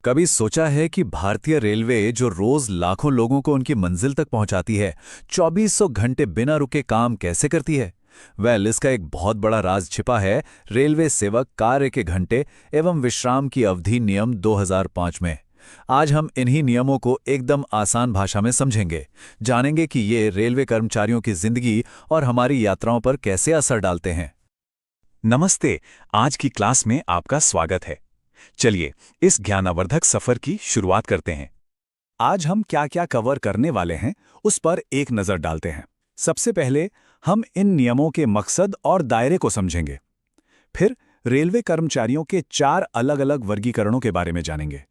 कभी सोचा है कि भारतीय रेलवे जो रोज लाखों लोगों को उनकी मंजिल तक पहुंचाती है, 2400 घंटे बिना रुके काम कैसे करती है? इसका एक बहुत बड़ा राज छिपा है रेलवे सेवक कार्य के घंटे एवं विश्राम की अवधि नियम 2005 में। आज हम इन्हीं नियमों को एकदम आसान भाषा में समझेंगे, जानेंगे कि ये रेलवे कर्मचारियों की जिंदगी और हमारी यात्राओं पर कैसे असर डालते हैं। नमस्ते। आज की क्लास में आपका स्वागत है। चलिए इस ज्ञानावर्धक सफर की शुरुआत करते हैं। आज हम क्या क्या कवर करने वाले हैं उस पर एक नजर डालते हैं। सबसे पहले हम इन नियमों के मकसद और दायरे को समझेंगे। फिर रेलवे कर्मचारियों के 4 अलग-अलग वर्गीकरणों के बारे में जानेंगे।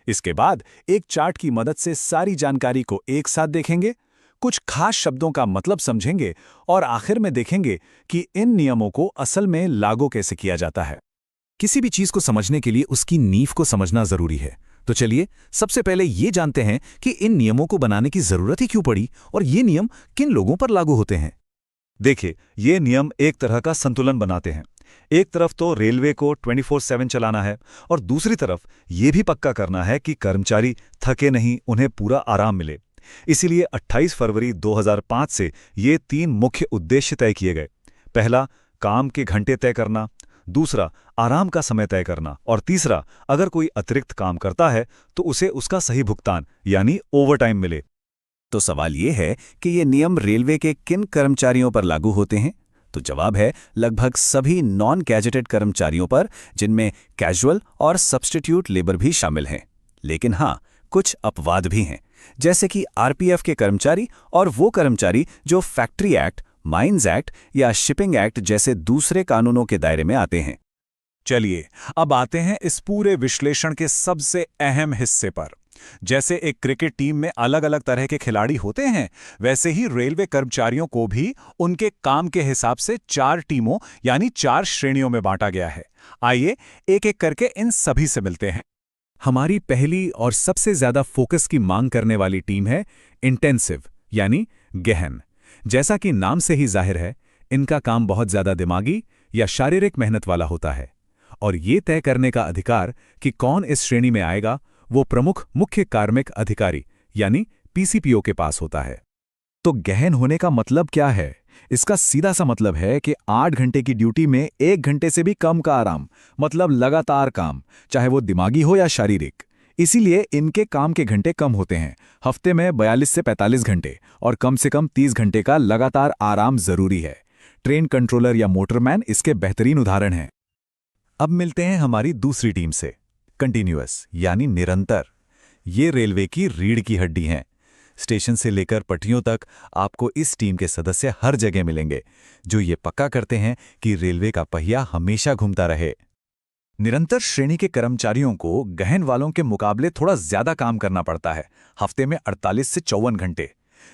इसके बाद एक चार्ट की मदद से सारी जानकारी को एक साथ देखेंगे, कुछ खास शब्दों का मतलब समझेंगे और आखिर में देखेंगे कि इन नियमों को असल में लागू कैसे किया जाता है। किसी भी चीज को समझने के लिए उसकी नींव को समझना जरूरी है। तो चलिए सबसे पहले ये जानते हैं कि इन नियमों को बनाने की जरूरत ही क्यों पड़ी और ये नियम किन लोगों पर लागू होते हैं। देखिए, ये नियम एक तरह का संतुलन बनाते हैं। एक तरफ तो रेलवे को 24/7 चलाना है और दूसरी तरफ ये भी पक्का करना है कि कर्मचारी थके नहीं, उन्हें पूरा आराम मिले। इसीलिए 28 फरवरी 2005 से ये 3 मुख्य उद्देश्य तय किए गए। पहला, काम के घंटे तय करना। दूसरा, आराम का समय तय करना। और तीसरा, अगर कोई अतिरिक्त काम करता है तो उसे उसका सही भुगतान यानी ओवरटाइम मिले। तो सवाल ये है कि ये नियम रेलवे के किन कर्मचारियों पर लागू होते हैं? तो जवाब है लगभग सभी नॉन गैजेटेड कर्मचारियों पर, जिनमें कैजुअल और सब्स्टिट्यूट लेबर भी शामिल हैं। लेकिन हाँ, कुछ अपवाद भी हैं, जैसे कि आरपीएफ के कर्मचारी और वो कर्मचारी जो फैक्ट्री एक्ट, माइंस एक्ट या शिपिंग एक्ट जैसे दूसरे कानूनों के दायरे में आते हैं। चलिए अब आते हैं इस पूरे विश्लेषण के सबसे अहम हिस्से पर। जैसे एक क्रिकेट टीम में अलग अलग तरह के खिलाड़ी होते हैं, वैसे ही रेलवे कर्मचारियों को भी उनके काम के हिसाब से 4 टीमों यानी 4 श्रेणियों में बांटा गया है। आइए एक एक करके इन सभी से मिलते हैं। हमारी पहली और सबसे ज्यादा फोकस की मांग करने वाली टीम है इंटेंसिव यानी गहन। जैसा कि नाम से ही जाहिर है, इनका काम बहुत ज्यादा दिमागी या शारीरिक मेहनत वाला होता है और ये तय करने का अधिकार कि कौन इस श्रेणी में आएगा वो प्रमुख मुख्य कार्मिक अधिकारी यानी पीसीपीओ के पास होता है। तो गहन होने का मतलब क्या है? इसका सीधा सा मतलब है कि 8 घंटे की ड्यूटी में 1 घंटे से भी कम का आराम, मतलब लगातार काम, चाहे वो दिमागी हो या शारीरिक। इसीलिए इनके काम के घंटे कम होते हैं। हफ्ते में 42 से 45 घंटे और कम से कम 30 घंटे का लगातार आराम जरूरी है। ट्रेन कंट्रोलर या मोटरमैन इसके बेहतरीन उदाहरण हैं। अब मिलते हैं हमारी दूसरी टीम से, कंटिन्यूअस यानी निरंतर। ये रेलवे की रीढ़ की हड्डी हैं। स्टेशन से लेकर पटरियों तक आपको इस टीम के सदस्य हर जगह मिलेंगे, जो ये पक्का करते हैं कि रेलवे का पहिया हमेशा घूमता रहे। निरंतर श्रेणी के कर्मचारियों को गहन वालों के मुकाबले थोड़ा ज्यादा काम करना पड़ता है, हफ्ते में 48 से 54 घंटे।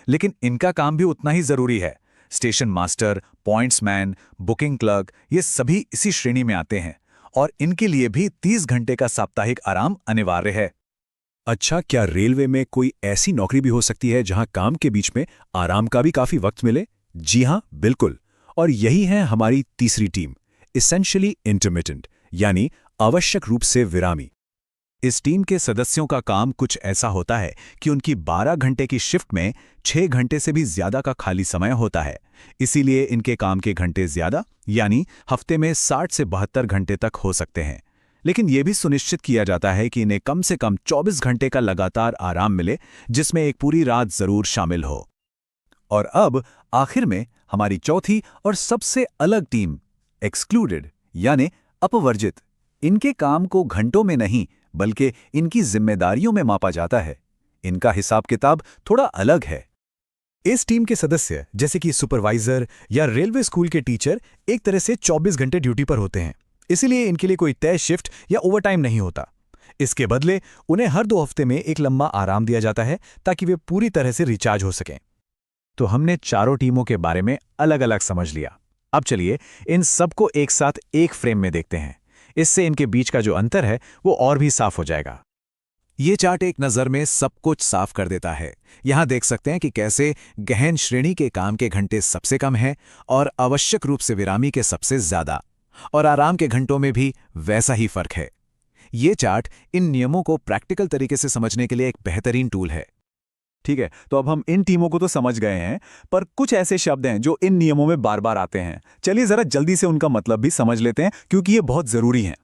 लेकिन इनका काम भी उतना ही जरूरी है। Station master, pointsman, booking clerk, ये सभी इसी श्रेणी में आते हैं और इनके लिए भी 30 घंटे का साप्ताहिक आराम अनिवार्य है। अच्छा, क्या रेलवे में कोई ऐसी नौकरी भी हो सकती है जहां काम के बीच में आराम का भी काफी वक्त मिले? जी हां, बिल्कुल। और यही है हमारी तीसरी टीम, एसेंशियली इंटरमिटेंट यानी आवश्यक रूप से विरामी। इस टीम के सदस्यों का काम कुछ ऐसा होता है कि उनकी 12 घंटे की शिफ्ट में 6 घंटे से भी ज्यादा का खाली समय होता है। इसीलिए इनके काम के घंटे ज्यादा यानी हफ्ते में 60 से 72 घंटे तक हो सकते हैं। लेकिन यह भी सुनिश्चित किया जाता है कि इन्हें कम से कम 24 घंटे का लगातार आराम मिले, जिसमें एक पूरी रात जरूर शामिल हो। और अब आखिर में हमारी चौथी और सबसे अलग टीम, एक्सक्लूडेड यानी अपवर्जित। इनके काम को घंटों में नहीं बल्कि इनकी जिम्मेदारियों में मापा जाता है। इनका हिसाब किताब थोड़ा अलग है। इस टीम के सदस्य जैसे कि सुपरवाइजर या रेलवे स्कूल के टीचर एक तरह से 24 घंटे ड्यूटी पर होते हैं। इसीलिए इनके लिए कोई तय शिफ्ट या ओवरटाइम नहीं होता। इसके बदले उन्हें हर 2 हफ्ते में एक लंबा आराम दिया जाता है ताकि वे पूरी तरह से रिचार्ज हो सकें। तो हमने चारों टीमों के बारे में अलग अलग समझ लिया। अब चलिए इन सबको एक साथ एक फ्रेम में देखते हैं। इससे इनके बीच का जो अंतर है वो और भी साफ हो जाएगा। ये चार्ट एक नज़र में सब कुछ साफ कर देता है। यहां देख सकते हैं कि कैसे गहन श्रेणी के काम के घंटे सबसे कम हैं और आवश्यक रूप से विरामी के सबसे ज्यादा, और आराम के घंटों में भी वैसा ही फर्क है। ये चार्ट इन नियमों को प्रैक्टिकल तरीके से समझने के लिए एक बेहतरीन टूल है। ठीक है, तो अब हम इन टीमों को तो समझ गए हैं, पर कुछ ऐसे शब्द हैं जो इन नियमों में बार बार आते हैं। चलिए जरा जल्दी से उनका मतलब भी समझ लेते हैं, क्योंकि ये बहुत जरूरी हैं।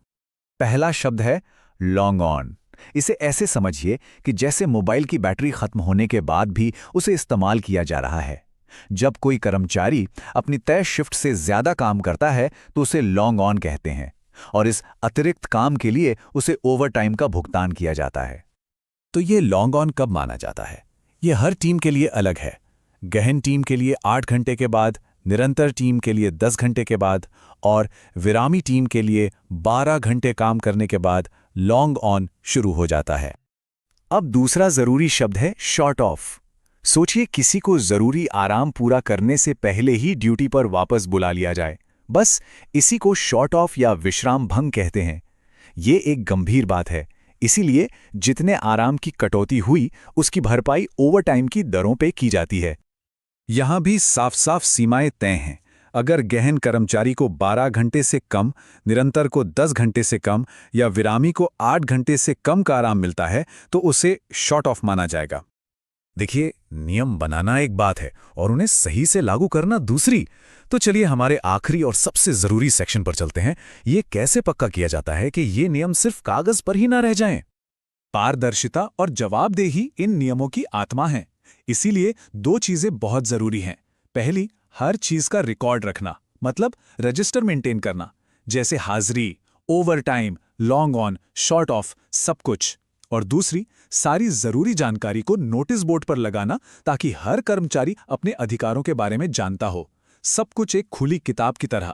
पहला शब्द है लॉन्ग ऑन। इसे ऐसे समझिए कि जैसे मोबाइल की बैटरी खत्म होने के बाद भी उसे इस्तेमाल किया जा रहा है। जब कोई कर्मचारी अपनी तय शिफ्ट से ज्यादा काम करता है तो उसे लॉन्ग ऑन कहते हैं, और इस अतिरिक्त काम के लिए उसे ओवरटाइम का भुगतान किया जाता है। तो ये लॉन्ग ऑन कब माना जाता है? ये हर टीम के लिए अलग है। गहन टीम के लिए 8 घंटे के बाद, निरंतर टीम के लिए 10 घंटे के बाद और विरामी टीम के लिए 12 घंटे काम करने के बाद लॉन्ग ऑन शुरू हो जाता है। अब दूसरा जरूरी शब्द है शॉर्ट ऑफ। सोचिए किसी को जरूरी आराम पूरा करने से पहले ही ड्यूटी पर वापस बुला लिया जाए, बस इसी को शॉर्ट ऑफ या विश्राम भंग कहते हैं। ये एक गंभीर बात है, इसीलिए जितने आराम की कटौती हुई उसकी भरपाई ओवरटाइम की दरों पे की जाती है। यहां भी साफ साफ सीमाएं तय हैं। अगर गहन कर्मचारी को 12 घंटे से कम, निरंतर को 10 घंटे से कम या विरामी को 8 घंटे से कम का आराम मिलता है तो उसे शॉर्ट ऑफ माना जाएगा। देखिए, नियम बनाना एक बात है और उन्हें सही से लागू करना दूसरी। तो चलिए हमारे आखिरी और सबसे जरूरी सेक्शन पर चलते हैं। ये कैसे पक्का किया जाता है कि ये नियम सिर्फ कागज पर ही ना रह जाएं? पारदर्शिता और जवाबदेही इन नियमों की आत्मा है। इसीलिए 2 चीजें बहुत जरूरी हैं। पहली, हर चीज का रिकॉर्ड रखना, मतलब रजिस्टर मेंटेन करना, जैसे हाजिरी, overtime, long on, short of, सब कुछ। और दूसरी, सारी जरूरी जानकारी को नोटिस बोर्ड पर लगाना ताकि हर कर्मचारी अपने अधिकारों के बारे में जानता हो। सब कुछ एक खुली किताब की तरह।